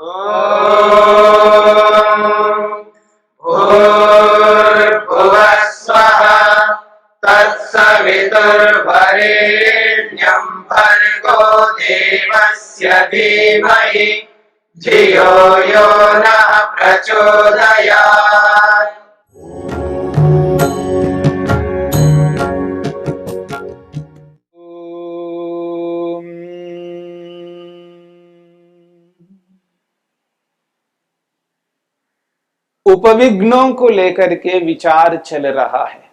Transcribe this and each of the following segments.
भूर्भुवः स्वः तत्सवितुर्वरेण्यं भर्गो देवस्य धीमहि धियो यो नः प्रचोदयात्। उपविघ्नों को लेकर के विचार चल रहा है।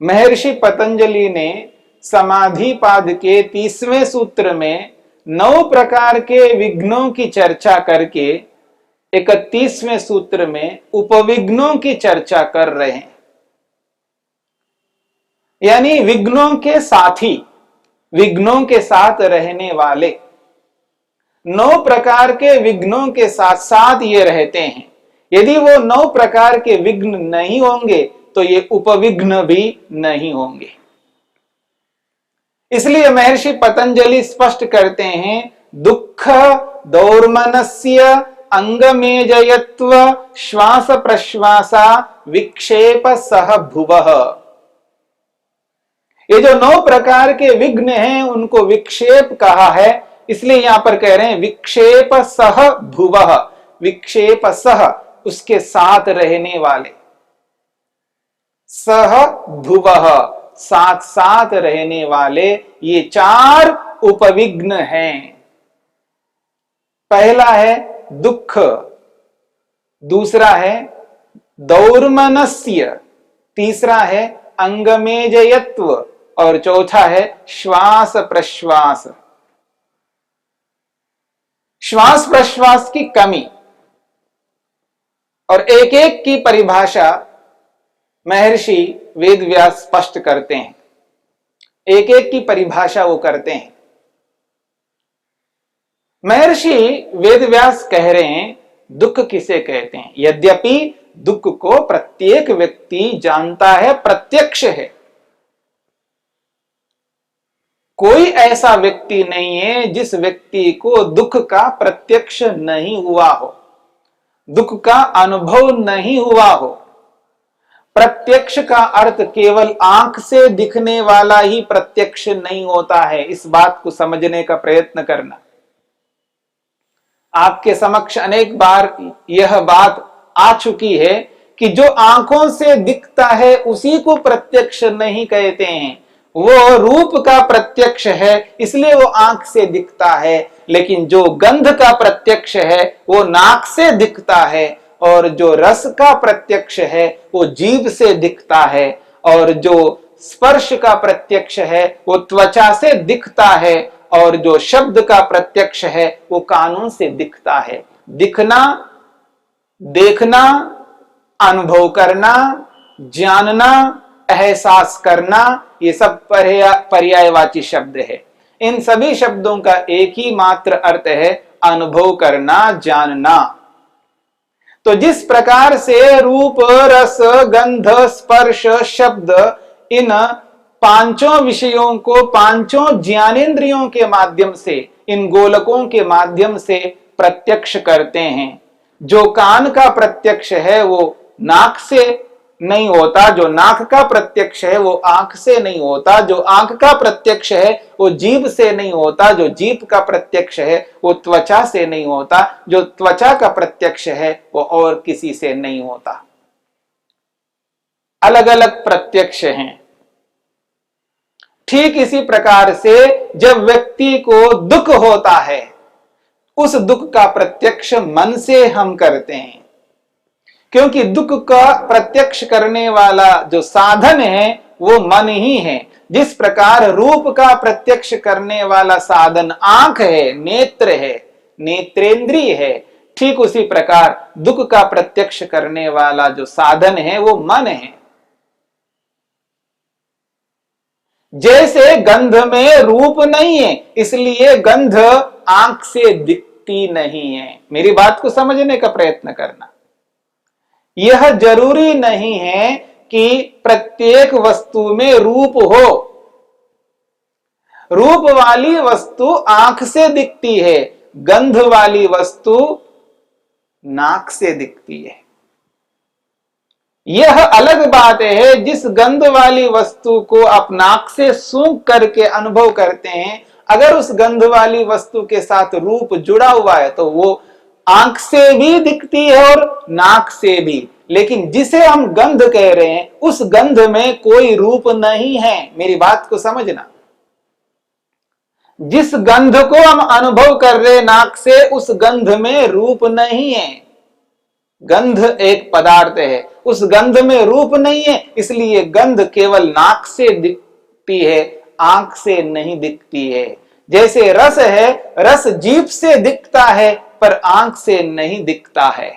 महर्षि पतंजलि ने समाधिपाद के 30वें सूत्र में 9 प्रकार के विघ्नों की चर्चा करके 31वें सूत्र में उपविघ्नों की चर्चा कर रहे हैं। यानी विघ्नों के साथी, विघ्नों के साथ रहने वाले 9 प्रकार के विघ्नों के साथ साथ ये रहते हैं। यदि वो 9 प्रकार के विघ्न नहीं होंगे तो ये उपविघ्न भी नहीं होंगे। इसलिए महर्षि पतंजलि स्पष्ट करते हैं, दुख दौर्मनस्य अंगमेजयत्व श्वास प्रश्वासा विक्षेप सह भुवः। ये जो 9 प्रकार के विघ्न हैं उनको विक्षेप कहा है, इसलिए यहां पर कह रहे हैं विक्षेप सह भुवः। विक्षेप सह उसके साथ रहने वाले, सह भुवः साथ साथ रहने वाले, ये 4 उपविघ्न हैं। पहला है दुख, दूसरा है दौर्मनस्य, तीसरा है अंगमेजयत्व और चौथा है श्वास प्रश्वास। श्वास प्रश्वास की कमी और एक एक की परिभाषा महर्षि वेदव्यास स्पष्ट करते हैं। एक एक की परिभाषा वो करते हैं। महर्षि वेदव्यास कह रहे हैं दुख किसे कहते हैं। यद्यपि दुख को प्रत्येक व्यक्ति जानता है, प्रत्यक्ष है। कोई ऐसा व्यक्ति नहीं है जिस व्यक्ति को दुख का प्रत्यक्ष नहीं हुआ हो, दुख का अनुभव नहीं हुआ हो। प्रत्यक्ष का अर्थ केवल आंख से दिखने वाला ही प्रत्यक्ष नहीं होता है। इस बात को समझने का प्रयत्न करना। आपके समक्ष अनेक बार यह बात आ चुकी है कि जो आंखों से दिखता है उसी को प्रत्यक्ष नहीं कहते हैं। वो रूप का प्रत्यक्ष है इसलिए वो आंख से दिखता है, लेकिन जो गंध का प्रत्यक्ष है वो नाक से दिखता है, और जो रस का प्रत्यक्ष है वो जीभ से दिखता है, और जो स्पर्श का प्रत्यक्ष है वो त्वचा से दिखता है, और जो शब्द का प्रत्यक्ष है वो कानों से दिखता है। दिखना, देखना, अनुभव करना, जानना, एहसास करना, ये सब पर्यायवाची शब्द है। इन सभी शब्दों का एक ही मात्र अर्थ है अनुभव करना, जानना। तो जिस प्रकार से रूप, रस, गंध, स्पर्श, शब्द इन 5 विषयों को 5 ज्ञानेंद्रियों के माध्यम से, इन गोलकों के माध्यम से प्रत्यक्ष करते हैं। जो कान का प्रत्यक्ष है वो नाक से नहीं होता, जो नाक का प्रत्यक्ष है वो आंख से नहीं होता, जो आंख का प्रत्यक्ष है वो जीभ से नहीं होता, जो जीभ का प्रत्यक्ष है वो त्वचा से नहीं होता, जो त्वचा का प्रत्यक्ष है वो और किसी से नहीं होता। अलग अलग प्रत्यक्ष हैं। ठीक इसी प्रकार से जब व्यक्ति को दुख होता है, उस दुख का प्रत्यक्ष मन से हम करते हैं, क्योंकि दुख का प्रत्यक्ष करने वाला जो साधन है वो मन ही है। जिस प्रकार रूप का प्रत्यक्ष करने वाला साधन आंख है, नेत्र है, नेत्रेंद्रिय है, ठीक उसी प्रकार दुख का प्रत्यक्ष करने वाला जो साधन है वो मन है। जैसे गंध में रूप नहीं है इसलिए गंध आंख से दिखती नहीं है। मेरी बात को समझने का प्रयत्न करना। यह जरूरी नहीं है कि प्रत्येक वस्तु में रूप हो। रूप वाली वस्तु आंख से दिखती है, गंध वाली वस्तु नाक से दिखती है। यह अलग बात है जिस गंध वाली वस्तु को आप नाक से सूंघ करके अनुभव करते हैं, अगर उस गंध वाली वस्तु के साथ रूप जुड़ा हुआ है तो वो आंख से भी दिखती है और नाक से भी। लेकिन जिसे हम गंध कह रहे हैं उस गंध में कोई रूप नहीं है। मेरी बात को समझना, जिस गंध को हम अनुभव कर रहे नाक से उस गंध में रूप नहीं है। गंध एक पदार्थ है, उस गंध में रूप नहीं है, इसलिए गंध केवल नाक से दिखती है, आंख से नहीं दिखती है। जैसे रस है, रस जीभ से दिखता है पर आंख से नहीं दिखता है।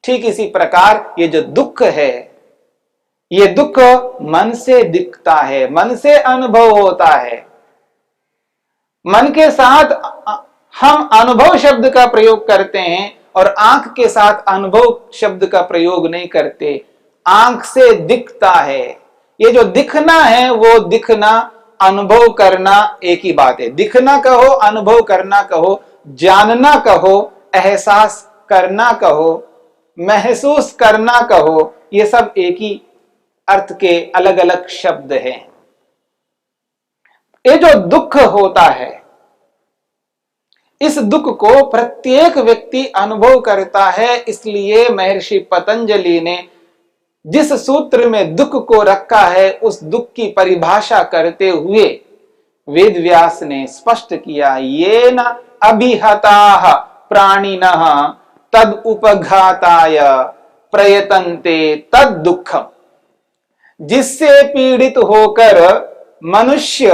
ठीक इसी प्रकार ये जो दुख है, ये दुख मन से दिखता है, मन से अनुभव होता है। मन के साथ हम अनुभव शब्द का प्रयोग करते हैं और आंख के साथ अनुभव शब्द का प्रयोग नहीं करते। आंख से दिखता है। ये जो दिखना है वो दिखना, अनुभव करना एक ही बात है। दिखना कहो, अनुभव करना कहो, जानना कहो, एहसास करना कहो, महसूस करना कहो, ये सब एक ही अर्थ के अलग अलग शब्द हैं। ये जो दुख होता है, इस दुख को प्रत्येक व्यक्ति अनुभव करता है। इसलिए महर्षि पतंजलि ने जिस सूत्र में दुख को रखा है उस दुख की परिभाषा करते हुए वेद व्यास ने स्पष्ट किया, ये न अभिहताः प्राणिनः तद उपघाताय प्रयतन्ते तद दुःखम्। जिससे पीड़ित होकर मनुष्य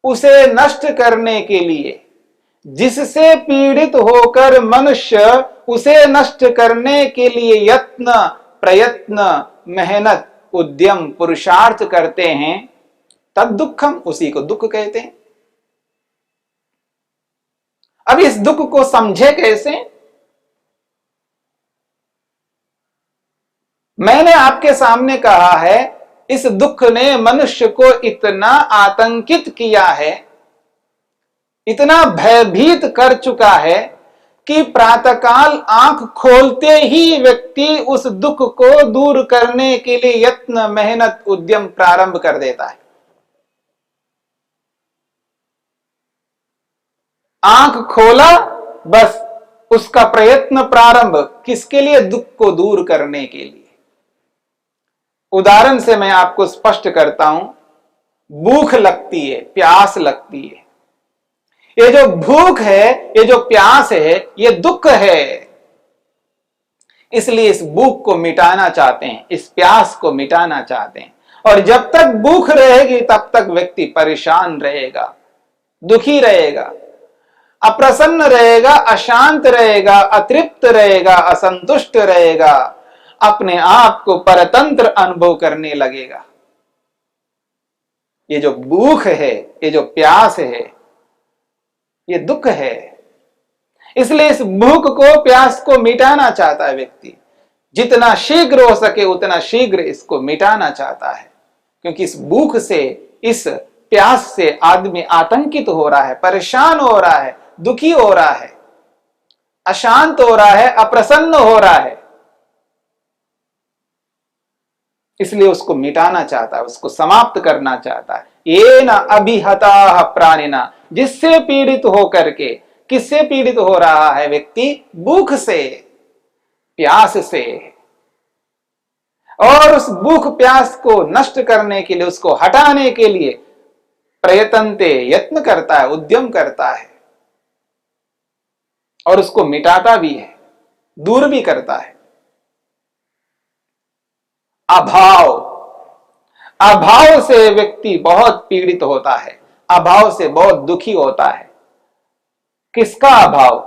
उसे नष्ट करने के लिए, जिससे पीड़ित होकर मनुष्य उसे नष्ट करने के लिए यत्न, प्रयत्न, मेहनत, उद्यम, पुरुषार्थ करते हैं, तब दुखम, उसी को दुख कहते हैं। अब इस दुख को समझे कैसे? मैंने आपके सामने कहा है, इस दुख ने मनुष्य को इतना आतंकित किया है, इतना भयभीत कर चुका है कि प्रातःकाल आंख खोलते ही व्यक्ति उस दुख को दूर करने के लिए यत्न, मेहनत, उद्यम प्रारंभ कर देता है। आंख खोला, बस उसका प्रयत्न प्रारंभ, किसके लिए? दुख को दूर करने के लिए। उदाहरण से मैं आपको स्पष्ट करता हूं, भूख लगती है, प्यास लगती है। ये जो भूख है, ये जो प्यास है, ये दुख है। इसलिए इस भूख को मिटाना चाहते हैं, इस प्यास को मिटाना चाहते हैं। और जब तक भूख रहेगी तब तक व्यक्ति परेशान रहेगा, दुखी रहेगा, अप्रसन्न रहेगा, अशांत रहेगा, अतृप्त रहेगा, असंतुष्ट रहेगा, अपने आप को परतंत्र अनुभव करने लगेगा। ये जो भूख है, ये जो प्यास है, ये दुख है। इसलिए इस भूख को, प्यास को मिटाना चाहता है व्यक्ति। जितना शीघ्र हो सके उतना शीघ्र इसको मिटाना चाहता है, क्योंकि इस भूख से, इस प्यास से आदमी आतंकित हो रहा है, परेशान हो रहा है, दुखी हो रहा है, अशांत हो रहा है, अप्रसन्न हो रहा है। इसलिए उसको मिटाना चाहता है, उसको समाप्त करना चाहता है। ये न अभिहताः प्राणिना, जिससे पीड़ित होकर के, किससे पीड़ित हो रहा है व्यक्ति? भूख से, प्यास से। और उस भूख प्यास को नष्ट करने के लिए, उसको हटाने के लिए प्रयतनते, यत्न करता है, उद्यम करता है और उसको मिटाता भी है, दूर भी करता है। अभाव, अभाव से व्यक्ति बहुत पीड़ित होता है, अभाव से बहुत दुखी होता है। किसका अभाव?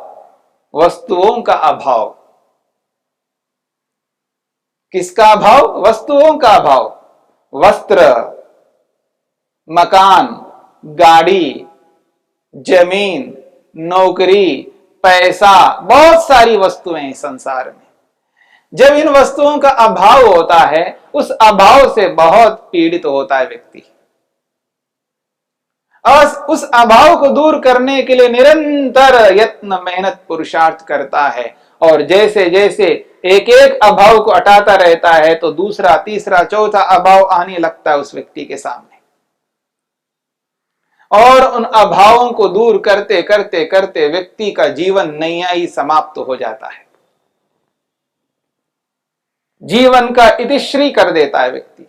वस्तुओं का अभाव। किसका अभाव? वस्तुओं का अभाव। वस्त्र, मकान, गाड़ी, जमीन, नौकरी, पैसा, बहुत सारी वस्तुएं हैं संसार में। जब इन वस्तुओं का अभाव होता है, उस अभाव से बहुत पीड़ित होता है व्यक्ति। और उस अभाव को दूर करने के लिए निरंतर यत्न मेहनत पुरुषार्थ करता है। और जैसे जैसे एक एक अभाव को हटाता रहता है तो दूसरा तीसरा चौथा अभाव आने लगता है उस व्यक्ति के सामने, और उन अभावों को दूर करते करते करते व्यक्ति का जीवन नैया ही समाप्त हो जाता है, जीवन का इतिश्री कर देता है व्यक्ति।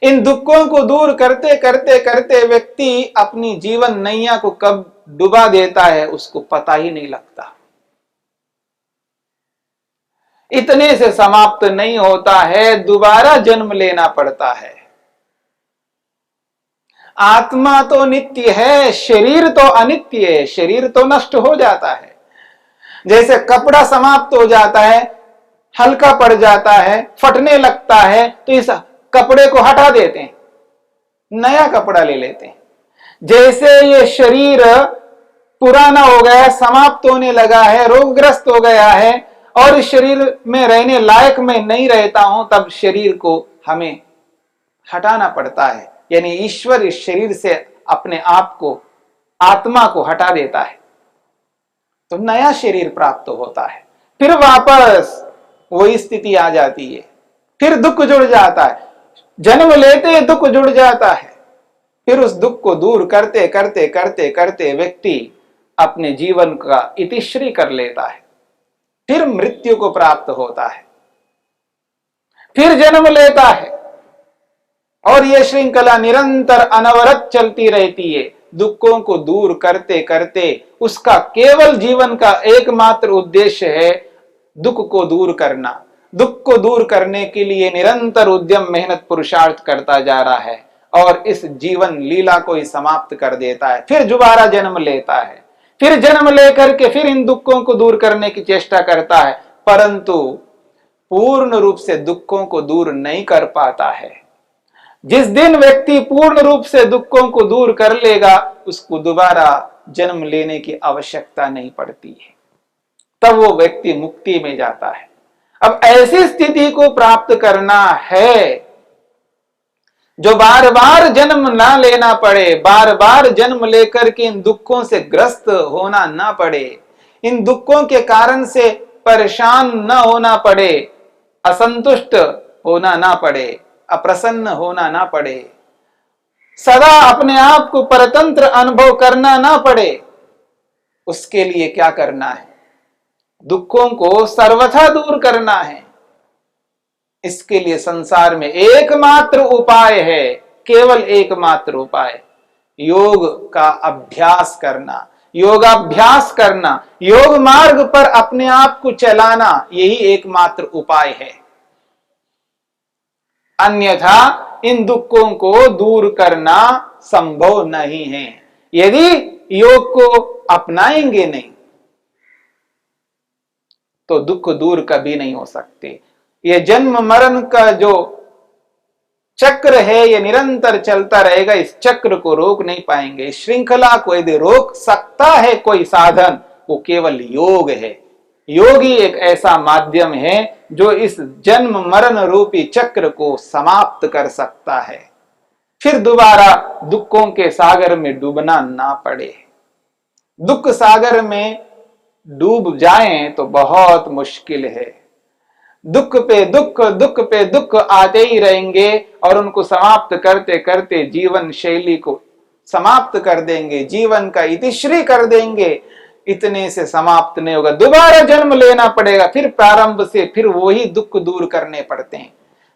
इन दुखों को दूर करते करते करते व्यक्ति अपनी जीवन नैया को कब डुबा देता है उसको पता ही नहीं लगता। इतने से समाप्त नहीं होता है, दोबारा जन्म लेना पड़ता है। आत्मा तो नित्य है, शरीर तो अनित्य है, शरीर तो नष्ट हो जाता है। जैसे कपड़ा समाप्त हो जाता है, हल्का पड़ जाता है, फटने लगता है, तो इस कपड़े को हटा देते हैं, नया कपड़ा ले लेते हैं। जैसे ये शरीर पुराना हो गया, समाप्त होने लगा है, रोगग्रस्त हो गया है और इस शरीर में रहने लायक मैं नहीं रहता हूं, तब शरीर को हमें हटाना पड़ता है। यानी ईश्वर इस शरीर से अपने आप को, आत्मा को हटा देता है, तो नया शरीर प्राप्त होता है। फिर वापस वही स्थिति आ जाती है, फिर दुख जुड़ जाता है, जन्म लेते दुख जुड़ जाता है। फिर उस दुख को दूर करते करते करते करते व्यक्ति अपने जीवन का इतिश्री कर लेता है, फिर मृत्यु को प्राप्त होता है, फिर जन्म लेता है, और यह श्रृंखला निरंतर अनवरत चलती रहती है। दुखों को दूर करते करते उसका केवल जीवन का एकमात्र उद्देश्य है दुख को दूर करना। दुख को दूर करने के लिए निरंतर उद्यम मेहनत पुरुषार्थ करता जा रहा है और इस जीवन लीला को ही समाप्त कर देता है। फिर दोबारा जन्म लेता है, फिर जन्म लेकर के फिर इन दुखों को दूर करने की चेष्टा करता है, परंतु पूर्ण रूप से दुखों को दूर नहीं कर पाता है। जिस दिन व्यक्ति पूर्ण रूप से दुखों को दूर कर लेगा उसको दोबारा जन्म लेने की आवश्यकता नहीं पड़ती है, तब वो व्यक्ति मुक्ति में जाता है। अब ऐसी स्थिति को प्राप्त करना है जो बार बार जन्म ना लेना पड़े, बार बार जन्म लेकर के इन दुखों से ग्रस्त होना ना पड़े, इन दुखों के कारण से परेशान ना होना पड़े, असंतुष्ट होना ना पड़े, अप्रसन्न होना ना पड़े, सदा अपने आप को परतंत्र अनुभव करना ना पड़े। उसके लिए क्या करना है? दुखों को सर्वथा दूर करना है। इसके लिए संसार में एकमात्र उपाय है, केवल एकमात्र उपाय, योग का अभ्यास करना, योगाभ्यास करना, योग मार्ग पर अपने आप को चलाना, यही एकमात्र उपाय है। अन्यथा इन दुखों को दूर करना संभव नहीं है। यदि योग को अपनाएंगे नहीं तो दुख दूर कभी नहीं हो सकते। ये जन्म मरण का जो चक्र है ये निरंतर चलता रहेगा, इस चक्र को रोक नहीं पाएंगे। इस श्रृंखला को यदि रोक सकता है कोई साधन, वो केवल योग है। योग ही एक ऐसा माध्यम है जो इस जन्म मरण रूपी चक्र को समाप्त कर सकता है, फिर दोबारा दुखों के सागर में डूबना ना पड़े। दुख सागर में डूब जाएं तो बहुत मुश्किल है। दुख पे दुख, दुख पे दुख आते ही रहेंगे और उनको समाप्त करते करते जीवन शैली को समाप्त कर देंगे, जीवन का इतिश्री कर देंगे। इतने से समाप्त नहीं होगा, दोबारा जन्म लेना पड़ेगा, फिर प्रारंभ से फिर वही दुख दूर करने पड़ते हैं।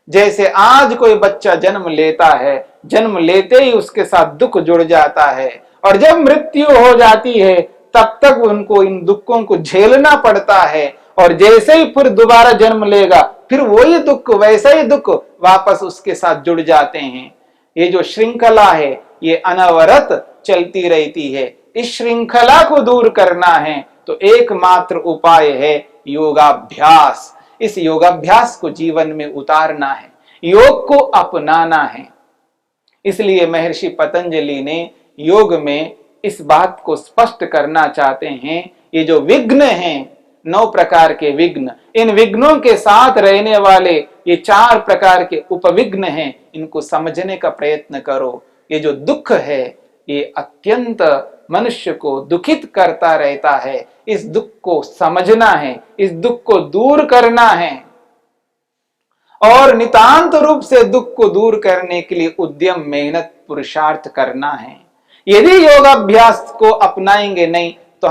जैसे आज कोई बच्चा जन्म लेता है, जन्म लेते ही उसके साथ दुख जुड़ जाता है और जब मृत्यु हो जाती है तब तक उनको इन दुखों को झेलना पड़ता है, और जैसे ही फिर दोबारा जन्म लेगा फिर वही दुख, वैसा ही दुख वापस उसके साथ जुड़ जाते हैं। ये जो श्रृंखला है ये अनवरत चलती रहती है। इस श्रृंखला को दूर करना है तो एकमात्र उपाय है योगाभ्यास। इस योगाभ्यास को जीवन में उतारना है, योग को अपनाना है। इसलिए महर्षि पतंजलि ने योग में इस बात को स्पष्ट करना चाहते हैं, ये जो विघ्न हैं, 9 प्रकार के विघ्न, इन विघ्नों के साथ रहने वाले ये 4 प्रकार के उपविघ्न हैं, इनको समझने का प्रयत्न करो। ये जो दुख है ये अत्यंत मनुष्य को दुखित करता रहता है। इस दुख को समझना है, इस दुख को दूर करना है और नितांत रूप से दुख को दूर करने के लिए उद्यम, मेहनत, पुरुषार्थ करना है। यदि योगाभ्यास को अपनाएंगे नहीं तो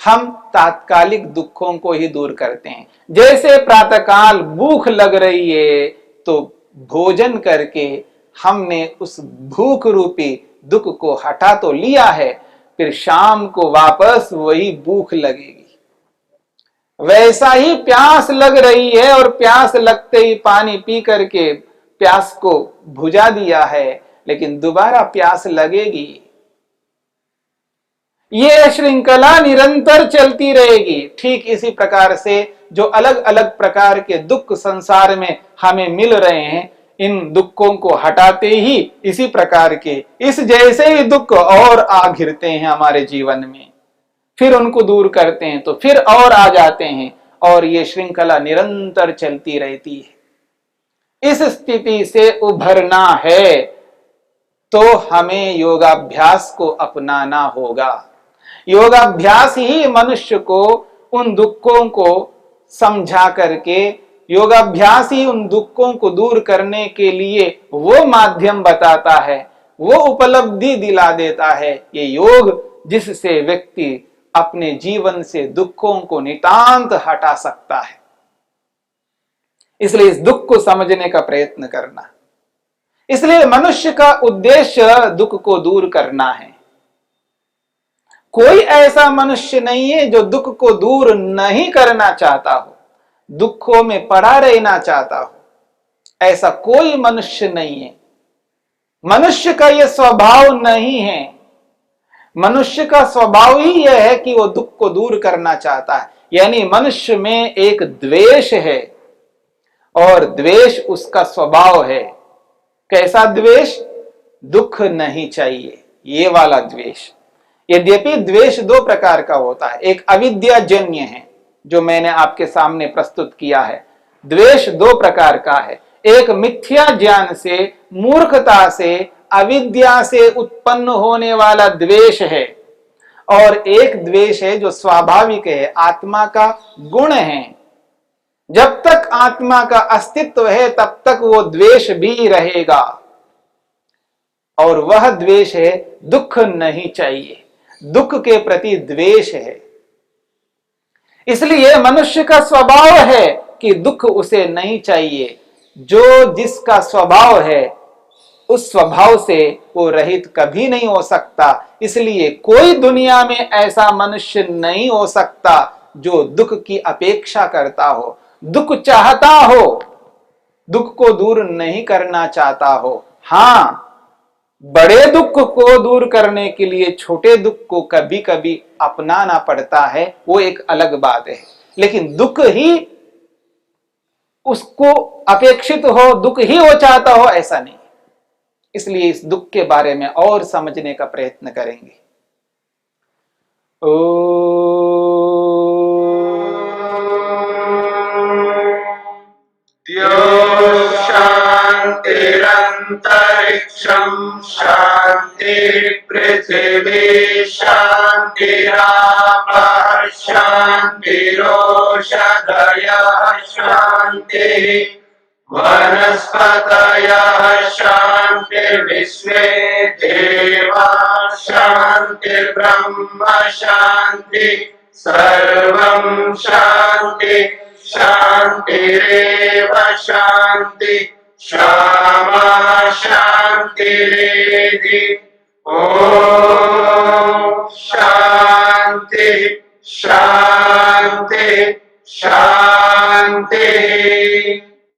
हम तात्कालिक दुखों को ही दूर करते हैं। जैसे प्रातःकाल भूख लग रही है तो भोजन करके हमने उस भूख रूपी दुख को हटा तो लिया है, फिर शाम को वापस वही भूख लगेगी। वैसा ही प्यास लग रही है और प्यास लगते ही पानी पी करके प्यास को बुझा दिया है, लेकिन दोबारा प्यास लगेगी। ये श्रृंखला निरंतर चलती रहेगी। ठीक इसी प्रकार से जो अलग अलग प्रकार के दुख संसार में हमें मिल रहे हैं, इन दुखों को हटाते ही इसी प्रकार के इस जैसे ही दुख और आ घिरते हैं हमारे जीवन में, फिर उनको दूर करते हैं तो फिर और आ जाते हैं और ये श्रृंखला निरंतर चलती रहती है। इस स्थिति से उभरना है तो हमें योगाभ्यास को अपनाना होगा। योगाभ्यास ही मनुष्य को उन दुखों को समझा करके, योगाभ्यास ही उन दुखों को दूर करने के लिए वो माध्यम बताता है, वो उपलब्धि दिला देता है। ये योग जिससे व्यक्ति अपने जीवन से दुखों को नितांत हटा सकता है। इसलिए इस दुख को समझने का प्रयत्न करना। इसलिए मनुष्य का उद्देश्य दुख को दूर करना है। कोई ऐसा मनुष्य नहीं है जो दुख को दूर नहीं करना चाहता हो, दुखों में पड़ा रहना चाहता हो। ऐसा कोई मनुष्य नहीं है। मनुष्य का यह स्वभाव नहीं है। मनुष्य का स्वभाव ही यह है कि वो दुख को दूर करना चाहता है। यानी मनुष्य में एक द्वेष है और द्वेष उसका स्वभाव है। कैसा द्वेष? दुख नहीं चाहिए, ये वाला द्वेष। यद्यपि द्वेष दो प्रकार का होता है। एक अविद्याजन्य है जो मैंने आपके सामने प्रस्तुत किया है। द्वेष दो प्रकार का है। एक मिथ्या ज्ञान से, मूर्खता से, अविद्या से उत्पन्न होने वाला द्वेष है और एक द्वेष है जो स्वाभाविक है, आत्मा का गुण है। जब तक आत्मा का अस्तित्व है तब तक वो द्वेष भी रहेगा और वह द्वेष है दुख नहीं चाहिए, दुख के प्रति द्वेष है। इसलिए मनुष्य का स्वभाव है कि दुख उसे नहीं चाहिए। जो जिसका स्वभाव है उस स्वभाव से वो रहित कभी नहीं हो सकता। इसलिए कोई दुनिया में ऐसा मनुष्य नहीं हो सकता जो दुख की अपेक्षा करता हो, दुख चाहता हो, दुख को दूर नहीं करना चाहता हो। हां, बड़े दुख को दूर करने के लिए छोटे दुख को कभी कभी अपनाना पड़ता है, वो एक अलग बात है। लेकिन दुख ही उसको अपेक्षित हो, दुख ही वो चाहता हो, ऐसा नहीं। इसलिए इस दुख के बारे में और समझने का प्रयत्न करेंगे। शांतिरंतरिक्षं शांति पृथिवी शांतिरापः शांतिरोषधयः शांति वनस्पतयः शांतिर्विश्वे देवाः शांतिर्ब्रह्म शांति सर्वं शांति शांतिरेव शांति क्षमा शांतिरेधि। ओम शांति शांति शांति।